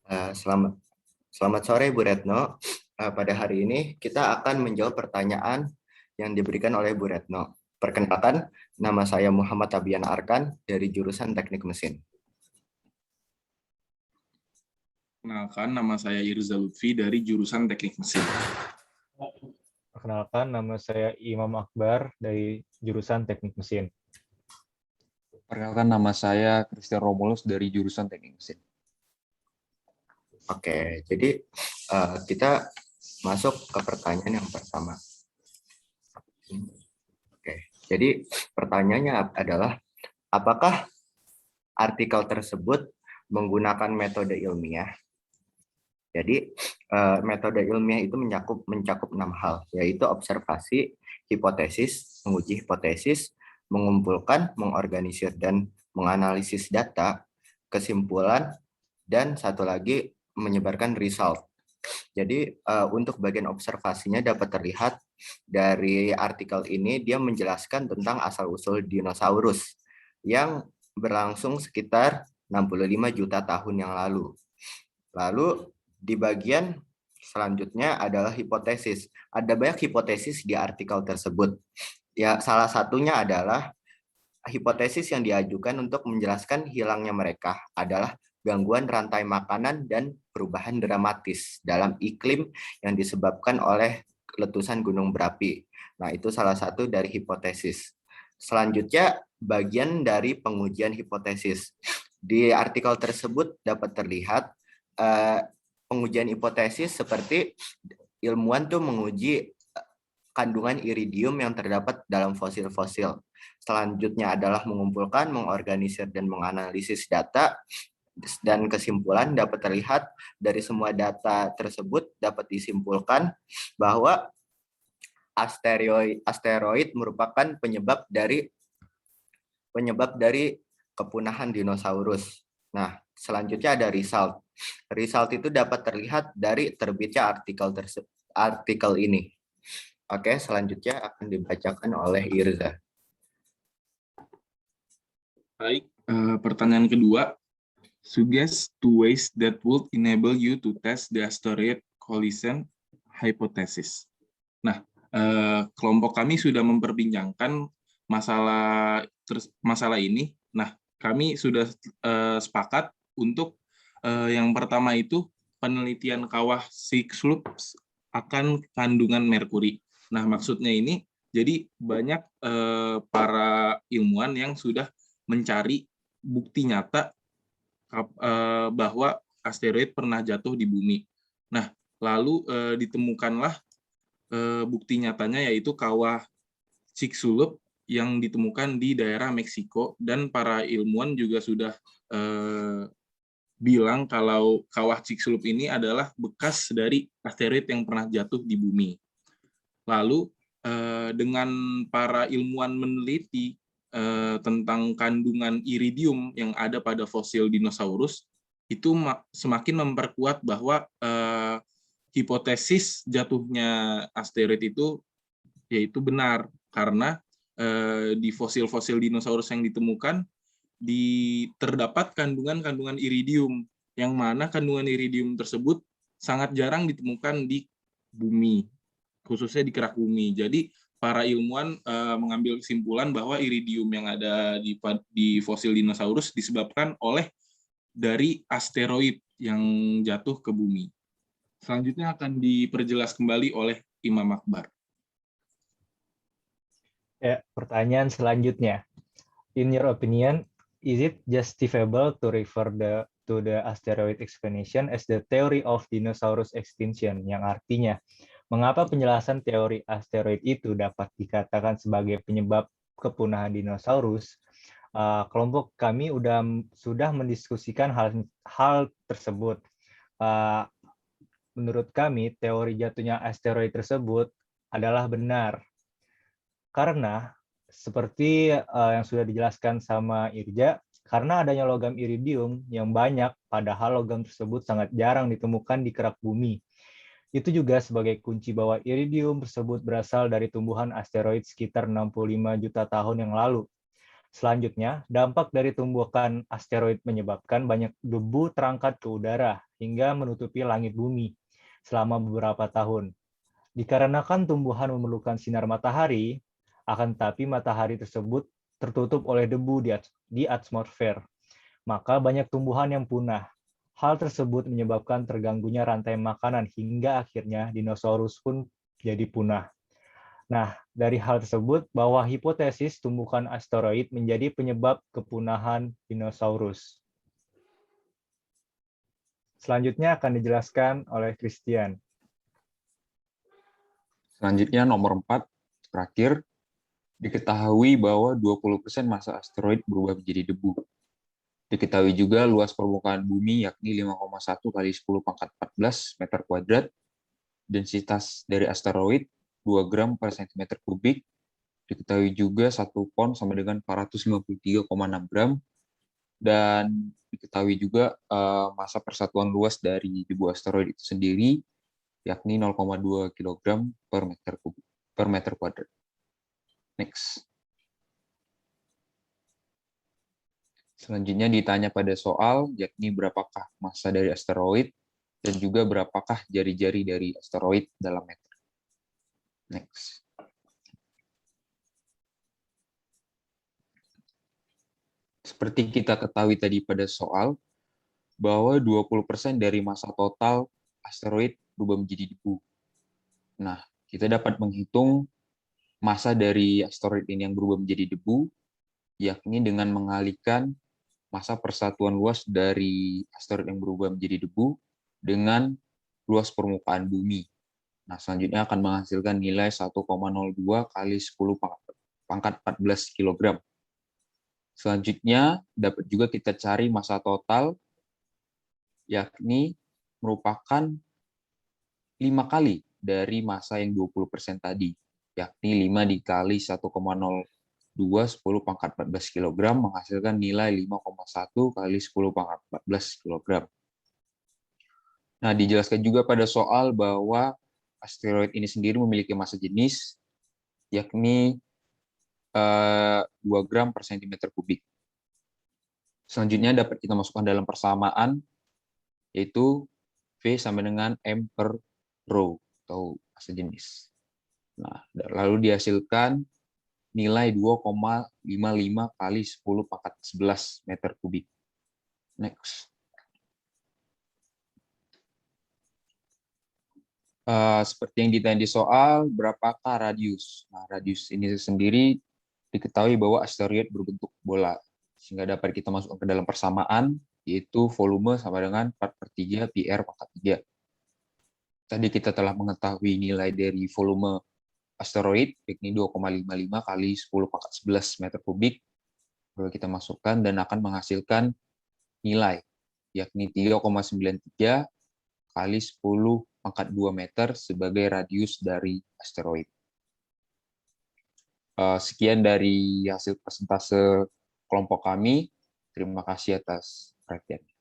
Selamat selamat sore Bu Retno. Pada hari ini kita akan menjawab pertanyaan yang diberikan oleh Bu Retno. Perkenalkan, nama saya Muhammad Abian Arkan dari jurusan Teknik Mesin. Perkenalkan, nama saya Irza Lutfi dari jurusan Teknik Mesin. Perkenalkan, nama saya Imam Akbar dari jurusan Teknik Mesin. Perkenalkan, nama saya Christian Romulus dari jurusan Teknik Mesin. Oke, jadi kita masuk ke pertanyaan yang pertama. Oke, jadi pertanyaannya adalah, apakah artikel tersebut menggunakan metode ilmiah? Jadi metode ilmiah itu mencakup 6 hal, yaitu observasi, hipotesis, menguji hipotesis, mengumpulkan, mengorganisir dan menganalisis data, kesimpulan, dan satu lagi menyebarkan result. Jadi untuk bagian observasinya dapat terlihat dari artikel ini, dia menjelaskan tentang asal-usul dinosaurus yang berlangsung sekitar 65 juta tahun yang lalu. Lalu di bagian selanjutnya adalah hipotesis. Ada banyak hipotesis di artikel tersebut. Ya, salah satunya adalah hipotesis yang diajukan untuk menjelaskan hilangnya mereka adalah gangguan rantai makanan dan perubahan dramatis dalam iklim yang disebabkan oleh letusan gunung berapi. Nah, itu salah satu dari hipotesis. Selanjutnya, bagian dari pengujian hipotesis. Di artikel tersebut dapat terlihat pengujian hipotesis seperti ilmuwan tuh menguji kandungan iridium yang terdapat dalam fosil-fosil. Selanjutnya adalah mengumpulkan, mengorganisir, dan menganalisis data. Dan kesimpulan dapat terlihat dari semua data tersebut dapat disimpulkan bahwa asteroid merupakan penyebab dari kepunahan dinosaurus. Nah, selanjutnya ada result. Result itu dapat terlihat dari terbitnya artikel ini. Oke, selanjutnya akan dibacakan oleh Irza. Baik, pertanyaan kedua. Suggest two ways that would enable you to test the asteroid collision hypothesis. Nah, kelompok kami sudah memperbincangkan masalah ini. Nah, kami sudah sepakat untuk yang pertama itu penelitian kawah Chicxulub akan kandungan merkuri. Nah, maksudnya ini, jadi banyak para ilmuwan yang sudah mencari bukti nyata bahwa asteroid pernah jatuh di bumi. Nah, lalu ditemukanlah bukti nyatanya, yaitu kawah Chicxulub yang ditemukan di daerah Meksiko, dan para ilmuwan juga sudah bilang kalau kawah Chicxulub ini adalah bekas dari asteroid yang pernah jatuh di bumi. Lalu dengan para ilmuwan meneliti tentang kandungan iridium yang ada pada fosil dinosaurus, itu semakin memperkuat bahwa hipotesis jatuhnya asteroid itu yaitu benar, karena di fosil-fosil dinosaurus yang ditemukan terdapat kandungan iridium, yang mana kandungan iridium tersebut sangat jarang ditemukan di bumi, khususnya di kerak bumi. Jadi para ilmuwan mengambil kesimpulan bahwa iridium yang ada di fosil dinosaurus disebabkan oleh dari asteroid yang jatuh ke bumi. Selanjutnya akan diperjelas kembali oleh Imam Akbar. Ya, pertanyaan selanjutnya. In your opinion, is it justifiable to refer to the asteroid explanation as the theory of dinosaurus extinction, yang artinya mengapa penjelasan teori asteroid itu dapat dikatakan sebagai penyebab kepunahan dinosaurus? Kelompok kami sudah mendiskusikan hal tersebut. Menurut kami, teori jatuhnya asteroid tersebut adalah benar. Karena, seperti yang sudah dijelaskan sama Irja, karena adanya logam iridium yang banyak, padahal logam tersebut sangat jarang ditemukan di kerak bumi. Itu juga sebagai kunci bahwa iridium tersebut berasal dari tumbuhan asteroid sekitar 65 juta tahun yang lalu. Selanjutnya, dampak dari tumbukan asteroid menyebabkan banyak debu terangkat ke udara hingga menutupi langit bumi selama beberapa tahun. Dikarenakan tumbuhan memerlukan sinar matahari, akan tetapi matahari tersebut tertutup oleh debu di atmosfer, maka banyak tumbuhan yang punah. Hal tersebut menyebabkan terganggunya rantai makanan hingga akhirnya dinosaurus pun jadi punah. Nah, dari hal tersebut, bahwa hipotesis tumbukan asteroid menjadi penyebab kepunahan dinosaurus. Selanjutnya akan dijelaskan oleh Christian. Selanjutnya nomor 4, terakhir, diketahui bahwa 20% massa asteroid berubah menjadi debu. Diketahui juga luas permukaan bumi yakni 5,1 kali 10 pangkat 14 meter kuadrat, densitas dari asteroid 2 gram per cm kubik, diketahui juga 1 pon sama dengan 453,6 gram, dan diketahui juga massa persatuan luas dari debu asteroid itu sendiri yakni 0,2 kg per meter kuadrat. Next. Selanjutnya ditanya pada soal, yakni berapakah massa dari asteroid dan juga berapakah jari-jari dari asteroid dalam meter. Next. Seperti kita ketahui tadi pada soal, bahwa 20% dari massa total asteroid berubah menjadi debu. Nah, kita dapat menghitung massa dari asteroid ini yang berubah menjadi debu, yakni dengan mengalihkan massa persatuan luas dari asteroid yang berubah menjadi debu dengan luas permukaan bumi. Nah, selanjutnya akan menghasilkan nilai 1,02 kali 10 pangkat 14 kg. Selanjutnya, dapat juga kita cari massa total, yakni merupakan 5 kali dari massa yang 20% tadi, yakni 5 dikali 1,02 10 pangkat 14 kg menghasilkan nilai 5,1 kali 10 pangkat 14 kg. Nah, dijelaskan juga pada soal bahwa asteroid ini sendiri memiliki massa jenis, yakni 2 gram per cm kubik. Selanjutnya dapat kita masukkan dalam persamaan, yaitu V sama dengan M per rho, atau massa jenis. Nah, lalu dihasilkan nilai 2,55 kali 10 pangkat 11 meter kubik. Next. Seperti yang ditanya di soal, berapakah radius? Nah, radius ini sendiri diketahui bahwa asteroid berbentuk bola, sehingga dapat kita masukkan ke dalam persamaan, yaitu volume sama dengan 4/3 PR pangkat 3. Tadi kita telah mengetahui nilai dari volume asteroid, yakni 2,55 kali 10 pangkat 11 meter kubik, perlu kita masukkan dan akan menghasilkan nilai, yakni 3,93 kali 10 pangkat 2 meter sebagai radius dari asteroid. Sekian dari hasil persentase kelompok kami. Terima kasih atas perhatiannya.